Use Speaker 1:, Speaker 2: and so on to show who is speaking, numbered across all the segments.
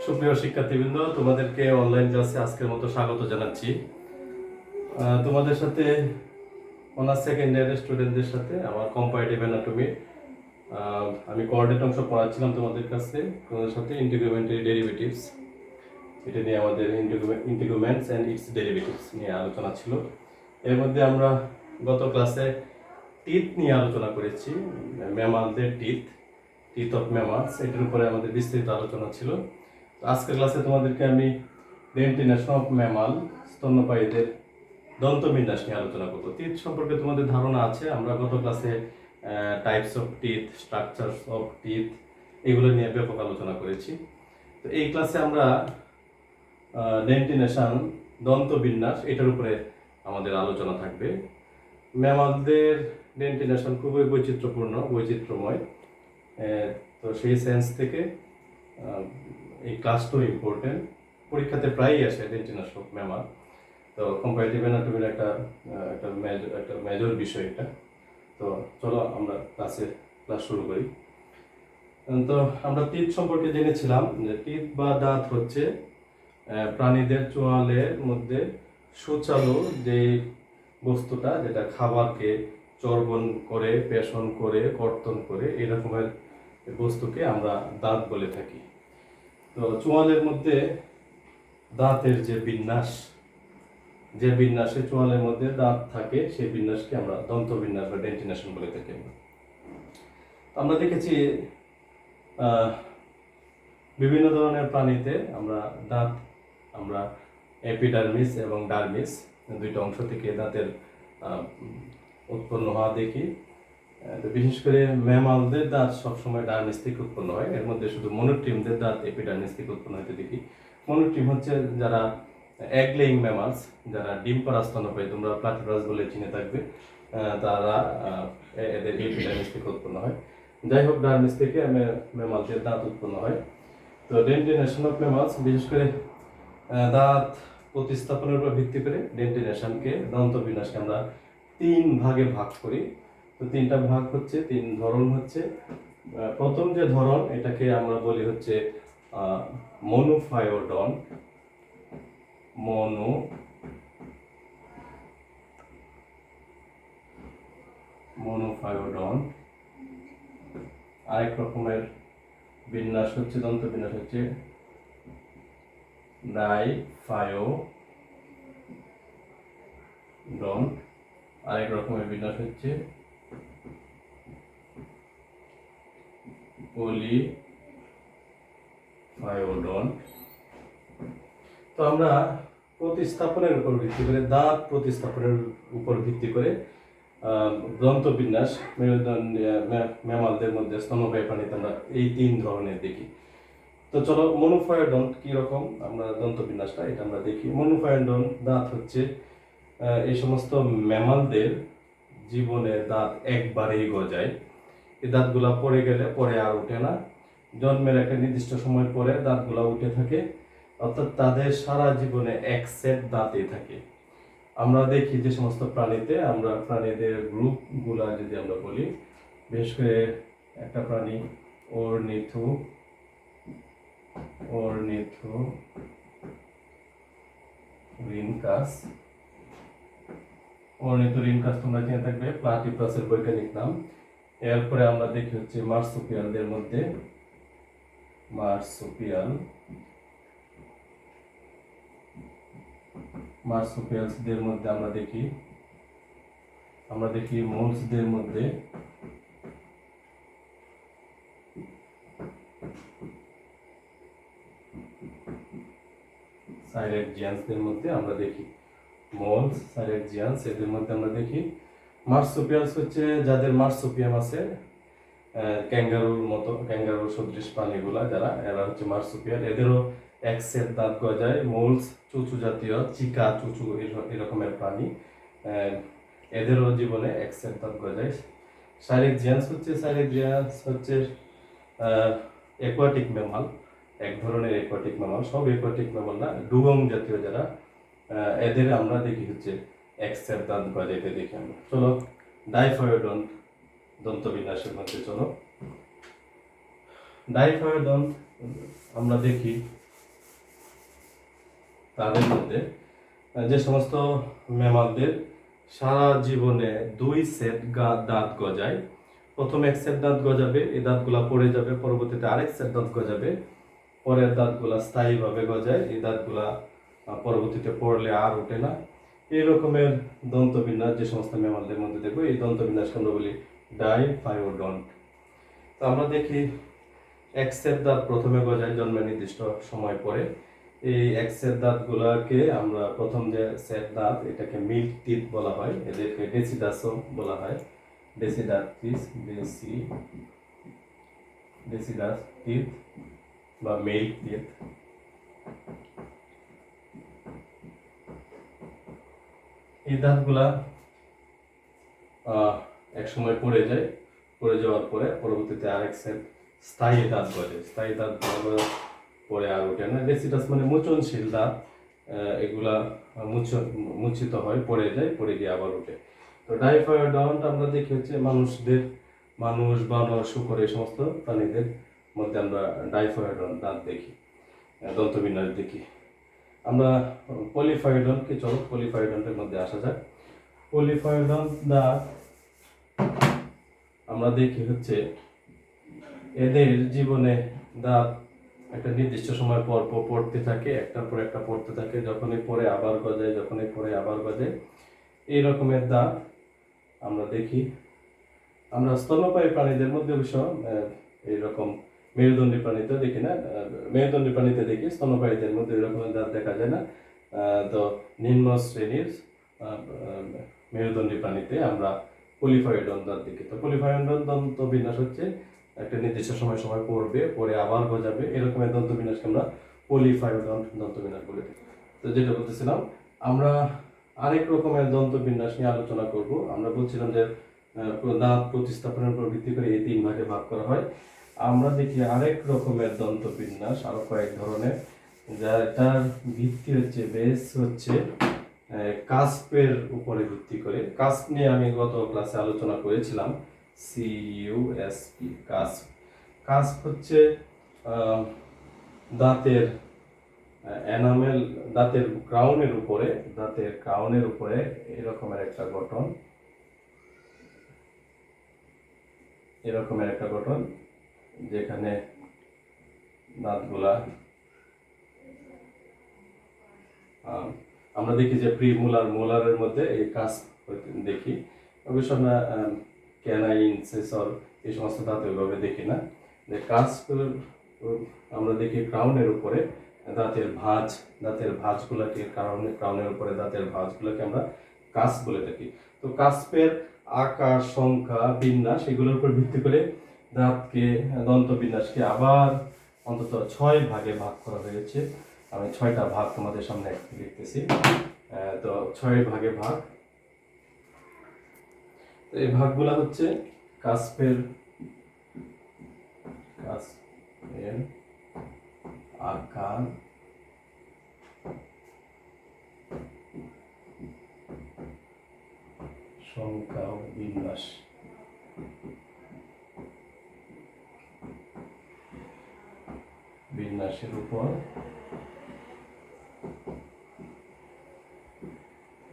Speaker 1: সুপ্রিয় শিক্ষার্থীবৃন্দ, তোমাদেরকে অনলাইন ক্লাসে আজকের মতো স্বাগত জানাচ্ছি। তোমাদের সাথে অনার্স সেকেন্ড ইয়ারের স্টুডেন্টদের সাথে আমার কম্পারেটিভ অ্যানাটমি আমি কোঅর্ডিনেট অংশ পড়াচ্ছিলাম তোমাদের কাছে। তোমাদের সাথে ইন্টিগ্রোমেন্টারি ডেরিভেটিভস, এটা নিয়ে আমাদের ইন্টিগ্রোমেন্টস অ্যান্ড ইটস ডেরিভেটিভস নিয়ে আলোচনা ছিল। এর মধ্যে আমরা গত ক্লাসে টিথ নিয়ে আলোচনা করেছি, ম্যামালদের টিথ অফ ম্যামালস, এটার উপরে আমাদের বিস্তারিত আলোচনা ছিল। আজকের ক্লাসে তোমাদেরকে আমি ডেন্টিনেশন অফ ম্যামাল, স্তন্যপায়ীদের দন্তবিন্যাস নিয়ে আলোচনা করবো। টিথ সম্পর্কে তোমাদের ধারণা আছে, আমরা গত ক্লাসে types of teeth, structures of teeth, এগুলো নিয়ে ব্যাপক আলোচনা করেছি। তো এই ক্লাসে আমরা ডেন্টিনেশন, দন্তবিন্যাস, এটার উপরে আমাদের আলোচনা থাকবে। ম্যামালদের ডেন্টিনেশন খুবই বৈচিত্র্যময়। তো সেই সেন্স থেকে এই ক্লাসটাও ইম্পর্টেন্ট, পরীক্ষাতে প্রায়ই আসে ডেন্টিনেশন অফ ম্যামাল। তো কম্পারেটিভ অ্যানাটমির একটা মেজর বিষয় এটা। তো চলো আমরা ক্লাস শুরু করি। তো আমরা টিথ সম্পর্কে জেনেছিলাম যে টিথ বা দাঁত হচ্ছে প্রাণীদের চোয়ালের মধ্যে সুচালু যে বস্তুটা, যেটা খাবারকে চর্বণ করে, পেষণ করে, কর্তন করে, এই রকমের বস্তুকে আমরা দাঁত বলে থাকি। তো চোয়ালের মধ্যে দাঁতের যে বিন্যাসে চোয়ালের মধ্যে দাঁত থাকে, সেই বিন্যাসকে আমরা দন্তবিন্যাস বা ডেন্টিনেশন বলে থাকি। আমরা দেখেছি বিভিন্ন ধরনের প্রাণীতে আমরা এপিডার্মিস এবং ডার্মিস, দুইটা অংশ থেকে দাঁতের উৎপন্ন হওয়া দেখি। বিশেষ করে ম্যামালদের দাঁত সবসময় ডার্মিস থেকে উৎপন্ন হয়। এর মধ্যে শুধু মনোট্রিমদের দাঁত এপিডার্মিস থেকে উৎপন্ন হতে দেখি। মনোট্রিম হচ্ছে যারা এগ লেইং ম্যামালস, যারা ডিম পাড়া স্তন্যপায়ী, তোমরা প্লাটিপাস বলে চিনে থাকবে, তারা এদের এপিডার্মিস থেকে উৎপন্ন হয়। যাই হোক, ডার্মিস থেকে ম্যামালদের দাঁত উৎপন্ন হয়। তো ডেন্টিনেশন অফ ম্যামালস, বিশেষ করে দাঁত প্রতিস্থাপনের উপর ভিত্তি করে ডেন্টিনেশনকে, দন্তবিন্যাসকে আমরা 3 ভাগে ভাগ করি। তো 3টা ভাগ হচ্ছে, 3 ধরন হচ্ছে। প্রথম যে ধরন, এটাকে আমরা বলি হচ্ছে মনোফায়োডন। আরেক রকমের বিন্যাস হচ্ছে, দন্তবিন্যাস হচ্ছে ডাইফায়োডন। আরেক রকমের বিন্যাস হচ্ছে পলিফায়োডন। তো আমরা প্রতিস্থাপনের উপর ভিত্তি করে, দাঁত প্রতিস্থাপনের উপর ভিত্তি করে দন্তবিন্যাস ম্যামালদের মধ্যে, স্তন্যপায়ী প্রাণীতে আমরা এই 3 ধরনের দেখি। তো চলো, মনোফায়োডন কি রকম, আমরা দন্তবিন্যাসটা এটা আমরা দেখি। মনোফায়োডন দাঁত হচ্ছে এই সমস্ত ম্যামালদের জীবনে দাঁত একবারেই গজায়। এই দাঁতগুলা পড়ে গেলে পরে আর ওঠে না। জন্মের একটা নির্দিষ্ট সময় পরে দাঁতগুলা উঠে থাকে, অর্থাৎ তাদের সারা জীবনে এক সেট দাঁতই থাকে। আমরা দেখি যে সমস্ত প্রাণীতে, আমরা প্রাণীদের গ্রুপগুলা যদি আমরা বলি, বিশেষ করে একটা প্রাণী অর্নিথোরিনকাস, তোমরা জেনে থাকবে, প্লাটিপাসের বৈজ্ঞানিক নাম। এরপরে আমরা দেখি হচ্ছে মার্সুপিয়ালদের মধ্যে মার্সুপিয়ালসদের মধ্যে আমরা দেখি মোলসদের মধ্যে সাইলেন্টজিয়ান্সদের মধ্যে আমরা দেখি মোলস, সাইলেন্টজিয়ান্স, এদের মধ্যে আমরা দেখি। মার্সুপিয়ালস হচ্ছে যাদের মার্সুপিয়াম আছে, ক্যাঙ্গারুর সদৃশ প্রাণীগুলা যারা, এরা হচ্ছে মার্সুপিয়াল। এদেরও এক সেট দাঁত গজায়। মোলস চুচু জাতীয়, চিকা চুচু এরকমের প্রাণী, এদেরও জীবনে এক সেট দাঁত গজায়। সাইলেন্টজিয়ান্স হচ্ছে অ্যাকোয়াটিক ম্যামাল, এক ধরনের অ্যাকোয়াটিক ম্যামাল। সব অ্যাকোয়াটিক ম্যামাল না, ডুগং জাতীয় যারা, এদের আমরা দেখি হচ্ছে এক সেট দাঁত গজাইতে দেখি আমরা। চলো ডাইফায়োডন দন্তবিন্যাসের মধ্যে চলো। ডাইফায়োডন আমরা দেখি তাদের মধ্যে যে সমস্ত ম্যামালদের সারা জীবনে 2 সেট দাঁত গজায়, প্রথম এক সেট দাঁত গজাবে, এই দাঁতগুলা পড়ে যাবে, পরবর্তীতে আরেক সেট দাঁত গজাবে, পরের দাঁতগুলা স্থায়ীভাবে গজায়, এই দাঁতগুলা পরবর্তীতে পড়লে আর ওঠে না। এই রকমের দন্তবিন্যাস যে সমস্ত ম্যামালদের মধ্যে দেখবো, এই দন্তবিন্যাসকে আমরা বলি ডাইফায়োডন্ট। তো আমরা দেখি এক্সের দাঁত প্রথমে গজায় জন্মের নির্দিষ্ট সময় পরে। এই এক্সের দাঁতগুলাকে আমরা প্রথম যে সেট দাঁত, এটাকে মিল্ক টিথ বলা হয়, এদেরকে ডেসিডাসও বলা হয়। ডেসিডাস টিথ বা মিল্ক টিথ। এই দাঁতগুলা এক সময় পড়ে যায়, পড়ে যাওয়ার পরে পরবর্তীতে আরেক সেট স্থায়ী দাঁত গজে, স্থায়ী দাঁত পরে আর ওঠে না। ডেসিডাস মানে মোচনশীল দাঁত, এগুলা মুচিত হয়, পড়ে যায়, পড়ে গিয়ে আবার ওঠে। তো ডাইফায়োডন্ট আমরা দেখি হচ্ছে মানুষ, বানর, শূকর, এই সমস্ত প্রাণীদের মধ্যে আমরা ডাইফায়োডন্ট দাঁত দেখি, দন্তবিন্যাস দেখি। আমরা পলিফায়োডন্টকে, চলো পলিফায়োডন্টের মধ্যে আসা যাক। পলিফায়োডন্ট দাঁত আমরা দেখি হচ্ছে এদের জীবনে দাঁত একটা নির্দিষ্ট সময় পর পর পড়তে থাকে, একটার পর একটা পড়তে থাকে, যখনই পড়ে আবার গজায়, যখনই পড়ে আবার গজায়। এই রকমের দাঁত আমরা দেখি। আমরা স্তন্যপায়ী প্রাণীদের মধ্যে অবশ্য এইরকম মেরুদণ্ডী প্রাণীতে দেখি না, মেরুদণ্ডী প্রাণীতে দেখি, স্তন্যপায়ীদের মধ্যে এই রকমের দাঁত দেখা যায় না। তো নিম্ন শ্রেণীর মেরুদণ্ডী প্রাণীতে আমরা পলিফায়োডন্ট দাঁত দেখি। তো পলিফায়োডন্ট দন্তবিন্যাস হচ্ছে একটা নির্দিষ্ট সময় পড়বে, পরে আবার গজাবে, এরকমের দন্তবিন্যাসকে আমরা পলিফায়োডন্ট দন্তবিন্যাস বলে থাকি। তো যেটা বলতেছিলাম, আমরা আরেক রকমের দন্তবিন্যাস নিয়ে আলোচনা করব। আমরা বলছিলাম যে দাঁত প্রতিস্থাপনের উপর ভিত্তি করে এই 3 ভাগে ভাগ করা হয়। আমরা দেখি আরেক রকমের দন্তবিন্যাস, আরো কয়েক ধরনের, যাটার ভিত্তি হচ্ছে, বেস হচ্ছে কাস্পের উপরে ভিত্তি করে। কাস্প নিয়ে আমি গত ক্লাসে আলোচনা করেছিলাম, CUSP, কাস্প। কাস্প হচ্ছে দাঁতের এনামেল, দাঁতের ক্রাউনের উপরে এরকমের একটা গঠন, যেখানে দাঁতগুলা আমরা দেখি যে মোলারের মধ্যে এই কাস্প দেখি। অবশ্য আমরা ক্যানাইন, সেসর, এই সমস্ত দাঁত ওইভাবে দেখি না। যে কাস্প আমরা দেখি ক্রাউনের উপরে দাঁতের ভাঁজগুলোকে, ক্রাউনের উপরে দাঁতের ভাঁজগুলোকে আমরা কাস্প বলে থাকি। তো কাস্পের আকার, সংখ্যা, বিন্যাস, এগুলোর উপর ভিত্তি করে দন্তবিন্যাসকে আবার অন্তত 6 ভাগে ভাগ করা হয়েছে। আমি 6টা ভাগ তোমাদের সামনে লিখতেছি। তো 6 ভাগে ভাগ। এই ভাগগুলা হচ্ছে কাস্পের আকার, সংখ্যা ও বিন্যাস। বিন্যাসের উপর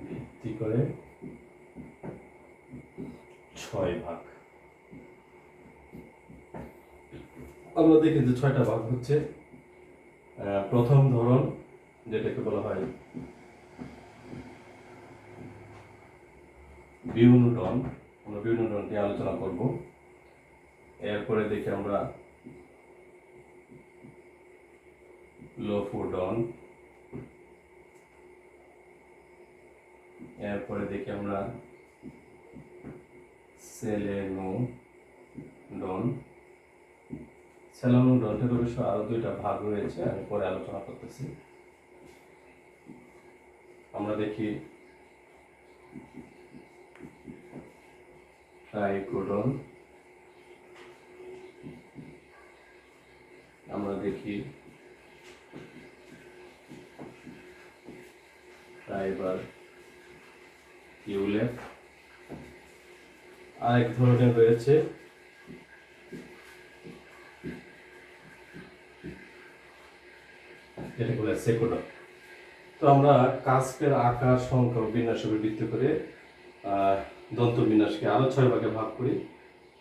Speaker 1: ভিত্তি করে 6 ভাগ। আমরা দেখি যে 6টা ভাগ হচ্ছে। প্রথম ধরন, যেটাকে বলা হয় বিউনোডন, আমরা বিউনোডন নিয়ে আলোচনা করব। এরপরে দেখি আমরা লোফোডন, এরপরে দেখি আমরা সেলেনোডন্টের অবশ্য আরো 2টা ভাগ রয়েছে, আমি পরে আলোচনা করতেছি। আমরা দেখি ট্রাইকোডন, আমরা দেখি ট্রাইবার কিউলেট। আরেক ধরনের রয়েছে যেটা বলে সেকোডন। তো আমরা কাস্পের আকার, সংখ্যা ও বিন্যাসের উপর ভিত্তি করে দন্ত বিন্যাসকে আরো 6 ভাগে ভাগ করি।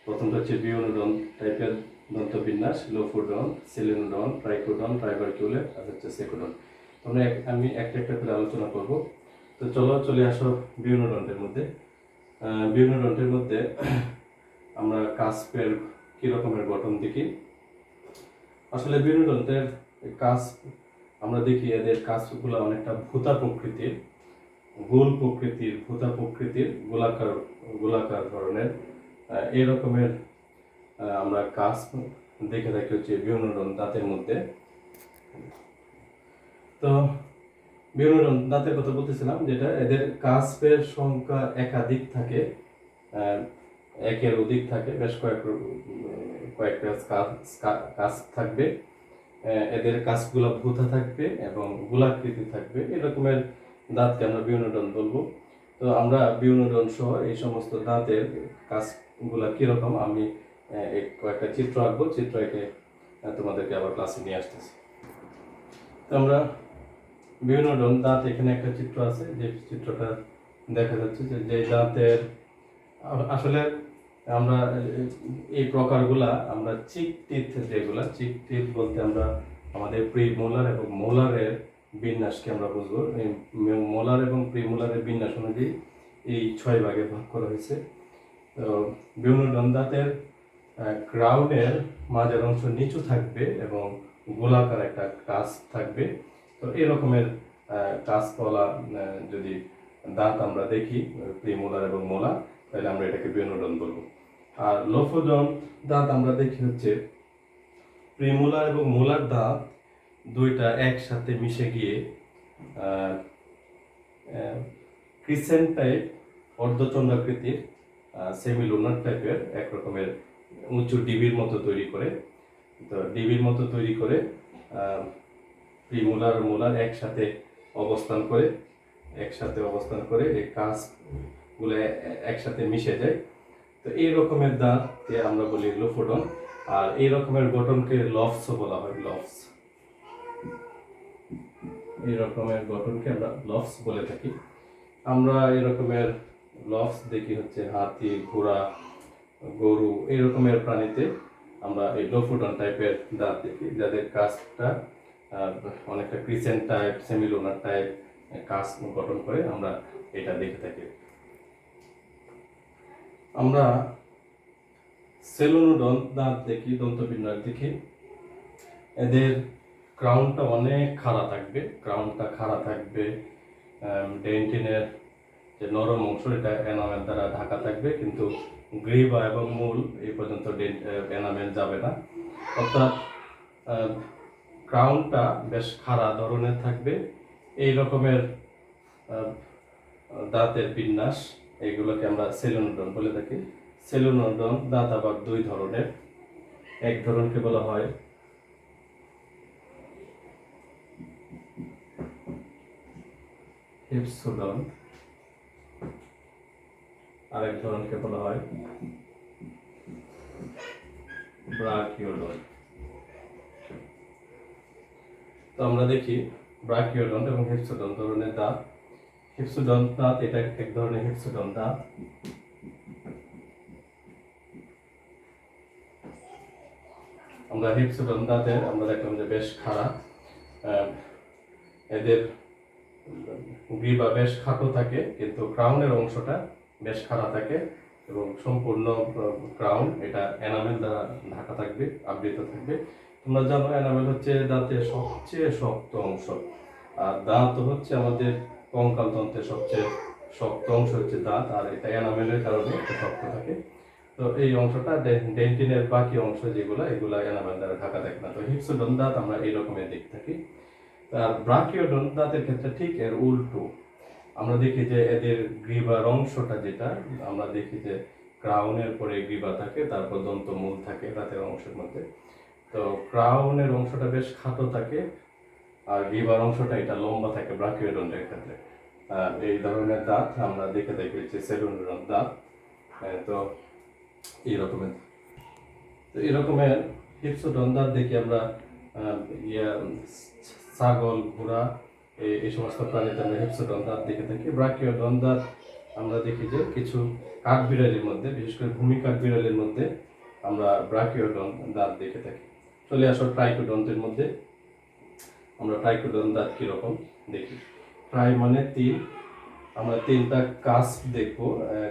Speaker 1: প্রথমটা হচ্ছে বিউনোডন টাইপের দন্ত বিন্যাস, লোফোডন, সিলিনোডন, ট্রাইকোডন, ট্রাইবারকিউলেট আর হচ্ছে সেকোডন। তোমরা আমি একটা একটা করে আলোচনা করব। তো চলে আসো বিউনোডন্টের মধ্যে। বিউনোডন্টের মধ্যে আমরা কাস্পের কি রকমের গঠন দেখি। আসলে বিউনোডন্টের কাস্প আমরা দেখি এদের কাস্পগুলো অনেকটা ভূতা প্রকৃতির, ভূতা প্রকৃতির, গোলাকার ধরনের এই রকমের আমরা কাস্প দেখে থাকি হচ্ছে বিউনোডন দাঁতের মধ্যে। তো বিউনোডন দাঁতের কথা বলতেছিলাম, যেটা এদের কাস্পের সংখ্যা একাধিক থাকে, একের অধিক থাকে, বেশ কয়েকটা কাস্প থাকবে। এদের কাস্পগুলো ভূতা থাকবে এবং গোলাকৃতি থাকবে, এরকমের দাঁতকে আমরা বিউনোডন বলবো। তো আমরা বিউনোডন সহ এই সমস্ত দাঁতের কাস্পগুলা কিরকম আমি কয়েকটা চিত্র আঁকবো, চিত্র এঁকে তোমাদেরকে আবার ক্লাসে নিয়ে আসতেছি। তো আমরা বিউনোডন দাঁত, এখানে একটা চিত্র আছে, যে চিত্রটা দেখা যাচ্ছে যে দাঁতের আসলে আমরা এই প্রকারগুলা আমরা চিক টিথ, যেগুলা চিক টিথ বলতে আমরা আমাদের প্রিমোলার এবং মোলারের বিন্যাসকে আমরা বুঝবো। মোলার এবং প্রিমোলারের বিন্যাস অনুযায়ী এই 6 ভাগে ভাগ করা হয়েছে। তো বিউনোডন দাঁতের ক্রাউনের মাঝের অংশ নিচু থাকবে এবং গোলাকার একটা কাস্প থাকবে। তো এই রকমের কাস্পওয়ালা যদি দাঁত আমরা দেখি, প্রিমোলার এবং মোলার, তাহলে আমরা এটাকে বিউনোডন বলবো। আর লোফোডন দাঁত আমরা দেখি হচ্ছে প্রিমোলার এবং মোলার দাঁত দুইটা একসাথে মিশে গিয়ে ক্রিসেন্ট টাইপ, অর্ধচন্দ্রাকৃতির, সেমিলুনার টাইপের এক রকমের উঁচু ডিবির মতো তৈরি করে। তো ডিবির মতো তৈরি করে প্রিমোলার মোলার একসাথে অবস্থান করে এই কাস্পগুলো একসাথে মিশে যায়। তো এই রকমের দাঁতকে আমরা বলি লোফোডন। আর এই রকমের গঠনকে লফসও বলা হয়, লফস। এই রকমের গঠনকে আমরা লফস বলে থাকি। আমরা এই রকমের লফস দেখি হচ্ছে হাতি, ঘোড়া, গরু, এই রকমের প্রাণীতে আমরা এই লোফোডন টাইপের দাঁত দেখি, যাদের কাস্পটা অনেকটা crescent type, semilunar type cusp গঠন করে, আমরা এটা দেখে থাকি। আমরা সেলোনোডন দাঁত দেখি, দন্তবিন্যাস দেখি, এদের ক্রাউনটা অনেক খাড়া থাকবে, ডেন্টিনের যে নরম অংশ এটা এনামেল দ্বারা ঢাকা থাকবে, কিন্তু গ্রীবা এবং মূল এই পর্যন্ত এনামেল যাবে না। অর্থাৎ ক্রাউনটা বেশ খাড়া ধরনের থাকবে। এই রকমের দাঁতের বিন্যাস, এইগুলোকে আমরা সেলোনোডন বলে থাকি। সেলোনোডন দাঁত আবার 2 ধরনের। এক ধরনকে বলা হয় হিপসোডন, আরেক ধরনকে বলা হয় ব্রাকিওডন। তো আমরা দেখি ব্রাকিওডন এবং হিপসোডন ধরনের দাঁত। হিপসোডন দাঁত, এটা এক ধরনের হিপসোডন দাঁত। আমরা হিপসোডন দাঁতের আমরা দেখলাম যে বেশ খাড়া, এদের গ্রীবা বেশ খাটো থাকে, কিন্তু ক্রাউনের অংশটা বেশ খাড়া থাকে এবং সম্পূর্ণ ক্রাউন এটা এনামেল দ্বারা ঢাকা থাকবে, আবৃত থাকবে। তোমরা জানো এনামেল হচ্ছে দাঁতের সবচেয়ে শক্ত অংশ, আর দাঁত হচ্ছে আমাদের কঙ্কাল তন্ত্রের সবচেয়ে শক্ত অংশ হচ্ছে দাঁত, আর এটা এনামেলের কারণে একটু শক্ত থাকে। তো এই অংশটা ডেন্টিনের বাকি অংশ যেগুলো, এগুলা এনামেল দ্বারা ঢাকা থাকে না। তো হিপসোডন দাঁত আমরা এই রকমের দেখতে থাকি। আর ব্রাকিওডন দাঁতের ক্ষেত্রে ঠিক এর উল্টো। আমরা দেখি যে এদের গ্রীবার অংশটা, যেটা আমরা দেখি যে ক্রাউনের পরে গ্রীবা থাকে, তারপর দন্তমূল থাকে দাঁতের অংশের মধ্যে। তো ক্রাউনের অংশটা বেশ খাটো থাকে আর গ্রীবার অংশটা এটা লম্বা থাকে ব্রাকিওডনের ক্ষেত্রে। এই ধরনের দাঁত আমরা দেখে থাকি যে সেলোনোডন দাঁত। তো এরকমের হিপসোডন দাঁত দেখি আমরা ছাগল, ঘোড়া এই সমস্ত প্রাণীতে আমরা হেক্সোডন দাঁত দেখে থাকি। ব্রাকিওডন দাঁত আমরা দেখি যে কিছু কাঠবিড়ালির মধ্যে, বিশেষ করে ভূমি কাঠবিড়ালির মধ্যে আমরা ব্রাকিওডন দাঁত দেখে থাকি। চলে আসো ট্রাইকোডন্টের মধ্যে। আমরা ট্রাইকোডন দাঁত কীরকম দেখি। ট্রাই মানে 3, আমরা 3টা কাস্প দেখবো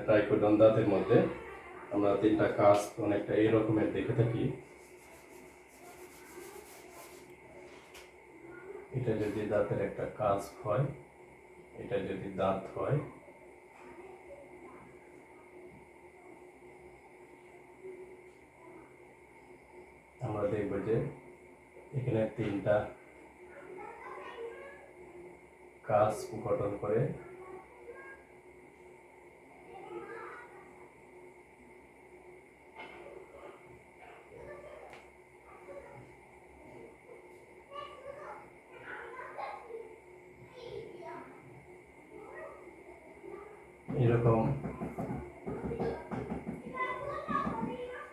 Speaker 1: ট্রাইকোডন দাঁতের মধ্যে। আমরা 3টা কাস্প অনেকটা এই রকমের দেখে থাকি। এটা যদি দাঁতের একটা কাস্প হয়, এটা যদি দাঁত হয়, আমরা দেখবো যে এখানে 3টা কাস্প গঠন করে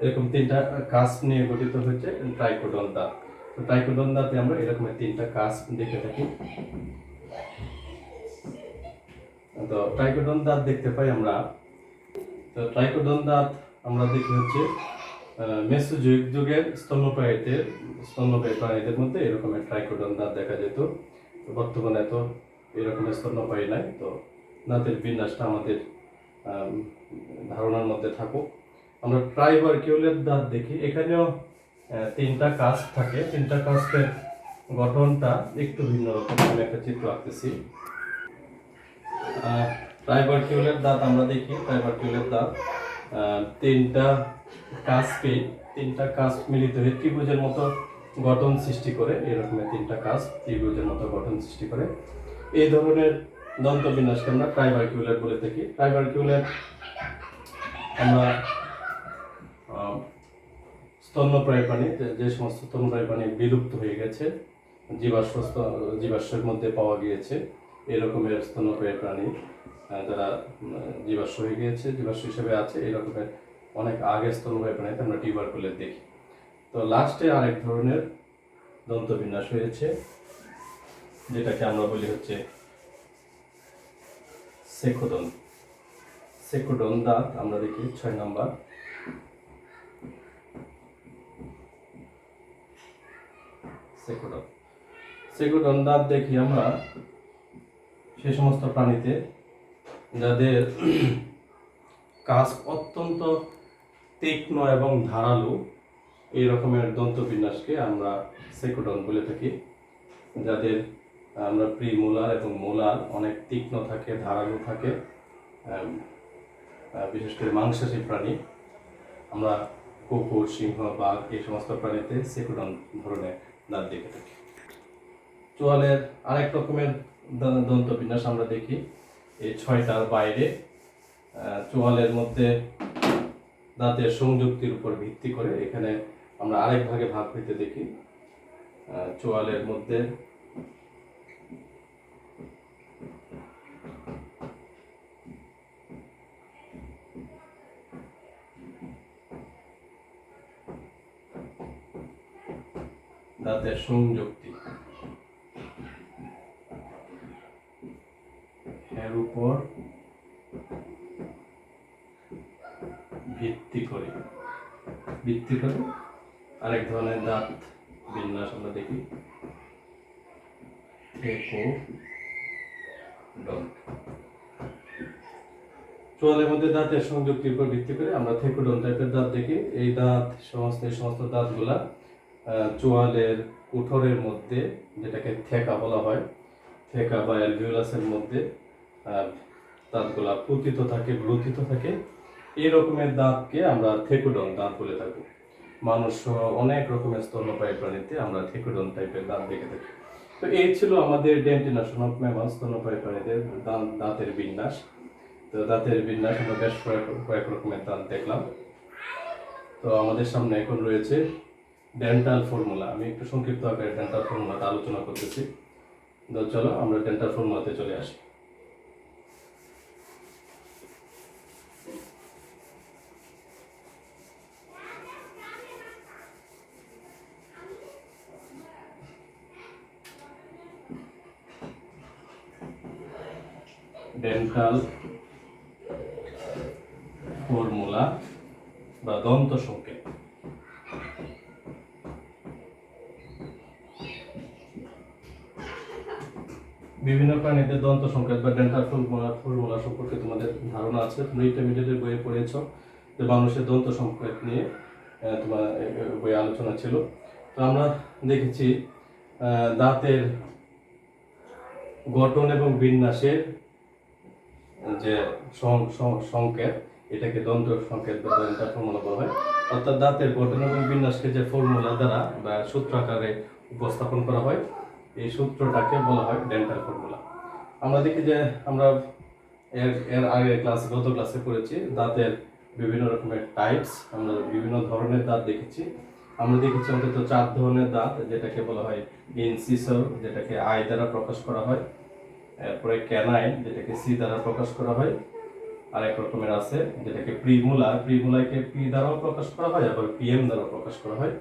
Speaker 1: এরকম 3টা কাস্প নিয়ে গঠিত হচ্ছে ট্রাইকোডন দাঁত। তো ট্রাইকোডন দাঁতে আমরা এরকম 3টা কাস্প দেখে থাকি। তো ট্রাইকোডন দাঁত দেখতে পাই আমরা। তো ট্রাইকোডন দাঁত আমরা দেখি হচ্ছে মেসোজোয়িক যুগের স্তন্যপায়ী প্রাণীদের মধ্যে এরকমের ট্রাইকোডন দাঁত দেখা যেত। তো বর্তমানে তো এরকমের স্তন্যপায়ী নাই। তো দাঁতের বিন্যাসটা আমাদের ধারণার মধ্যে থাকুক। আমরা ট্রাইবারকিউলের দাঁত দেখি। এখানেও 3টা কাস্প থাকে। 3টা কাস্পের গঠনটা একটু ভিন্ন রকম। আমি একটা চিত্র আঁকতেছি। ট্রাইবারকিউলের দাঁত আমরা দেখি। ট্রাইবারকিউলের দাঁত 3টা কাস্প মিলিত হয়ে ত্রিভুজের মতো গঠন সৃষ্টি করে। এরকমের 3টা কাস্প ত্রিভুজের মতো গঠন সৃষ্টি করে। এই ধরনের দন্তবিন্যাসকে আমরা ট্রাইবারকিউলের বলে থাকি। ট্রাইবারকিউলের আমরা স্তন্যপ্রায়ী প্রাণী, যে সমস্ত স্তন্যপ্রায়ী প্রাণী বিলুপ্ত হয়ে গেছে, জীবাশ্মের মধ্যে পাওয়া গিয়েছে, এরকমের স্তন্যপ্রায়ী প্রাণী যারা জীবাশ্ম হয়ে গিয়েছে, জীবাশ্ম হিসেবে আছে, এরকমের অনেক আগে স্তন্যপ্রায়ী প্রাণীতে আমরা টিউবারকুলেট দেখি। তো লাস্টে আরেক ধরনের দন্তবিন্যাস হয়েছে, যেটাকে আমরা বলি হচ্ছে সেকোডন। সেকোডন দাঁত আমরা দেখি 6 নাম্বার। সেকোডন দাঁত দেখি আমরা সে সমস্ত প্রাণীতে যাদের কাস্প অত্যন্ত তীক্ষ্ণ এবং ধারালো, এই রকমের দন্তবিন্যাসকে আমরা সেকোডন বলে থাকি। যাদের আমরা প্রিমোলার এবং মোলার অনেক তীক্ষ্ণ থাকে, ধারালো থাকে, বিশেষ করে মাংসাশী প্রাণী, আমরা কুকুর, সিংহ, বাঘ এই সমস্ত প্রাণীতে সেকোডন ধরনের দাঁত দেখে থাকি। চোয়ালের আরেক রকমের দন্তবিন্যাস আমরা দেখি এই 6টার বাইরে। চোয়ালের মধ্যে দাঁতের সংযুক্তির উপর ভিত্তি করে এখানে আমরা আরেক ভাগে ভাগ হইতে দেখি। চোয়ালের মধ্যে দাঁতের সংযুক্তি এর উপর ভিত্তি করে আরেক ধরনের দাঁত বিন্যাস আমরা দেখি থেকোডন। চোয়ালের মধ্যে দাঁতের সংযুক্তির উপর ভিত্তি করে আমরা থেকোডন টাইপের দাঁত দেখি। এই সমস্ত দাঁতগুলা চোয়ালের কুঠোরের মধ্যে, যেটাকে থেকা বলা হয়, থেকা বা অ্যালভিওলাসের মধ্যে দাঁতগুলা গ্রথিত থাকে। এই রকমের দাঁতকে আমরা থেকোডন দাঁত বলে থাকি। মানুষ সহ অনেক রকমের স্তন্যপায়ী প্রাণীতে আমরা থেকোডন টাইপের দাঁত দেখে থাকি। তো এই ছিল আমাদের ডেন্টিনেশন অফ ম্যামাল, স্তন্যপায়ী প্রাণীদের দাঁতের বিন্যাস। তো দাঁতের বিন্যাস আমরা বেশ কয়েক রকমের দাঁত দেখলাম। তো আমাদের সামনে এখন রয়েছে ডেন্টাল ফর্মুলা। আমি একটু সংক্ষিপ্ত আকারে ডেন্টাল ফর্মুলাটা আলোচনা করতেছি। তো চলো আমরা ডেন্টাল ফর্মুলাতে চলে আসি। ডেন্টাল ফর্মুলা বা দন্ত সংকেত। বিভিন্ন প্রাণীদের দন্ত সংকেত বা ডেন্টাল ফর্মুলা সম্পর্কে তোমাদের ধারণা আছে। তুমি ইন্টারমিডিয়েটের বইয়ে পড়েছ যে মানুষের দন্ত সংকেত নিয়ে তোমার বইয়ে আলোচনা ছিল। তো আমরা দেখেছি দাঁতের গঠন এবং বিন্যাসের যে সংকেত, এটাকে দন্ত সংকেত বা ডেন্টাল ফর্মুলা বলা হয়। অর্থাৎ দাঁতের গঠন এবং বিন্যাসকে যে ফর্মুলা দ্বারা বা সূত্র আকারে উপস্থাপন করা হয়, এই সূত্রটাকে বলা হয় ডেন্টাল ফর্মুলা। আমরা দেখি যে আমরা এর আগে গত ক্লাসে পড়েছি দাঁতের বিভিন্ন রকমের টাইপস। আমরা বিভিন্ন ধরনের দাঁত দেখেছি। আমরা দেখেছি অন্তত 4 ধরনের দাঁত, যেটাকে বলা হয় ইনসিসর, যেটাকে আই দ্বারা প্রকাশ করা হয়। এরপরে ক্যানাইন, যেটাকে সি দ্বারা প্রকাশ করা হয়। আর এক রকমের আছে যেটাকে প্রিমোলার, প্রিমোলারকে পি দ্বারাও প্রকাশ করা হয়, আবার পিএম দ্বারা প্রকাশ করা হয়।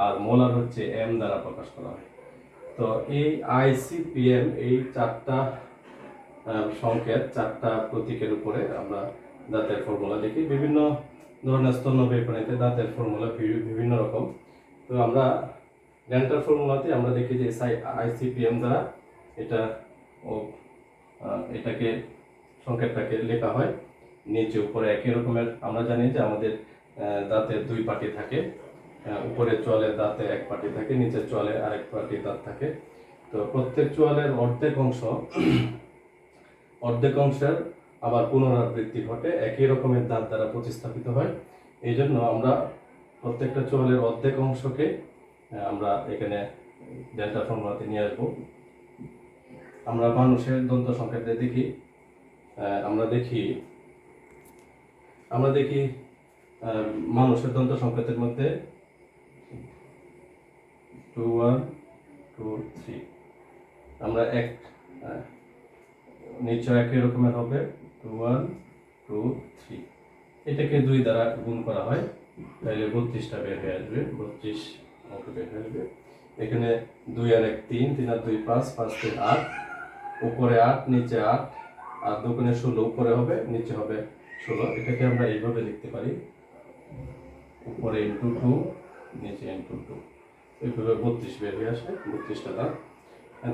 Speaker 1: আর মোলার হচ্ছে এম দ্বারা প্রকাশ করা হয়। তো এই আইসিপিএম, এই 4টা সংকেত, 4টা প্রতীকের উপরে আমরা দাঁতের ফর্মুলা দেখি। বিভিন্ন ধরনের স্তন্যপায়ী প্রাণীতে দাঁতের ফর্মুলা বিভিন্ন রকম। তো আমরা ডেন্টাল ফর্মুলাতে আমরা দেখি যে আইসিপিএম দ্বারা এটাকে সংকেতটাকে লেখা হয়। নিচে উপরে একই রকমের। আমরা জানি যে আমাদের দাঁতের 2 পাটি থাকে। উপরের চোয়ালের দাঁতে 1 পাটি থাকে, নিচের চোয়ালে আরেক পাটি দাঁত থাকে। তো প্রত্যেক চোয়ালের অর্ধেক অংশের আবার পুনরাবৃত্তি ঘটে, একই রকমের দাঁত দ্বারা প্রতিস্থাপিত হয়। এই জন্য আমরা প্রত্যেকটা চোয়ালের অর্ধেক অংশকে আমরা এখানে ডেন্টাল ফর্মুলাতে নিয়ে আসবো। আমরা মানুষের দন্ত সংকেতে দেখি, আমরা দেখি মানুষের দন্ত সংকেতের মধ্যে 2 1 2 3, আমরা নিচে একই রকমের হবে 2 1 2 3। এটাকে 2 দ্বারা গুণ করা হয়, তাহলে 32টা বের হয়ে আসবে, 32 অঙ্ক বের হয়ে আসবে। এখানে 2 আর 1 3, 3 আর 2 5, 5 3 8, উপরে 8 নিচে 8, আর 2 গুণে 16, উপরে হবে নিচে হবে 16। এটাকে আমরা এইভাবে লিখতে পারি, উপরে ইন্টু 2 নিচে ইন্টু 2, এইভাবে 32 বের হয়ে আসে, 32টা দাঁত।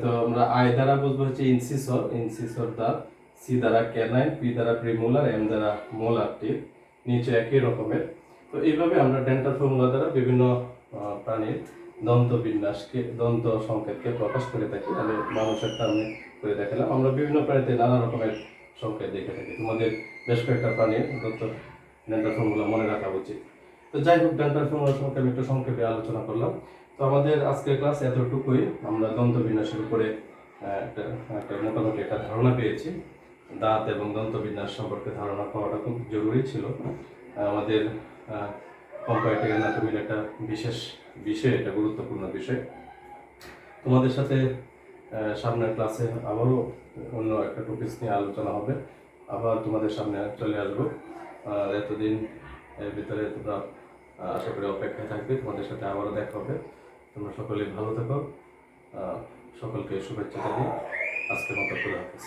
Speaker 1: তো আমরা আই দ্বারা বুঝবো হচ্ছে ইনসিসর দাঁত, সি দ্বারা ক্যানাইন, পি দ্বারা প্রিমোলার, এম দ্বারা মোলার টিপ, নিচে একই রকমের। তো এইভাবে আমরা ডেন্টাল ফর্মুলা দ্বারা বিভিন্ন প্রাণীর দন্ত সংকেতকে প্রকাশ করে থাকি। আমি মানুষের টার্মে করে দেখালাম। আমরা বিভিন্ন প্রাণীতে নানা রকমের সংকেত দেখে থাকি। তোমাদের বেশ কয়েকটা প্রাণীর ডেন্টাল ফর্মুলা মনে রাখা উচিত। তো যাই হোক, ডেন্টাল ফর্মুলা সম্পর্কে আমি একটু সংক্ষেপে আলোচনা করলাম। তো আমাদের আজকের ক্লাস এতটুকুই। আমরা দন্ত বিন্যাসের উপরে একটা মোটামুটি একটা ধারণা পেয়েছি। দাঁত এবং দন্ত বিন্যাস সম্পর্কে ধারণা পাওয়াটা খুব জরুরি ছিল। আমাদের কম্পারেটিভ অ্যানাটমির একটা বিশেষ বিষয়, এটা গুরুত্বপূর্ণ বিষয়। তোমাদের সাথে সামনের ক্লাসে আবারও অন্য একটা টপিকস নিয়ে আলোচনা হবে। আবার তোমাদের সামনে চলে আসবো। এতদিন এর ভিতরে তোমরা আশা করি অপেক্ষায় থাকবে। তোমাদের সাথে আবারও দেখা হবে। তোমরা সকলেই ভালো থাকো। সকলকে শুভেচ্ছা জানিয়ে আজকের মতো খোলা হাফেজ।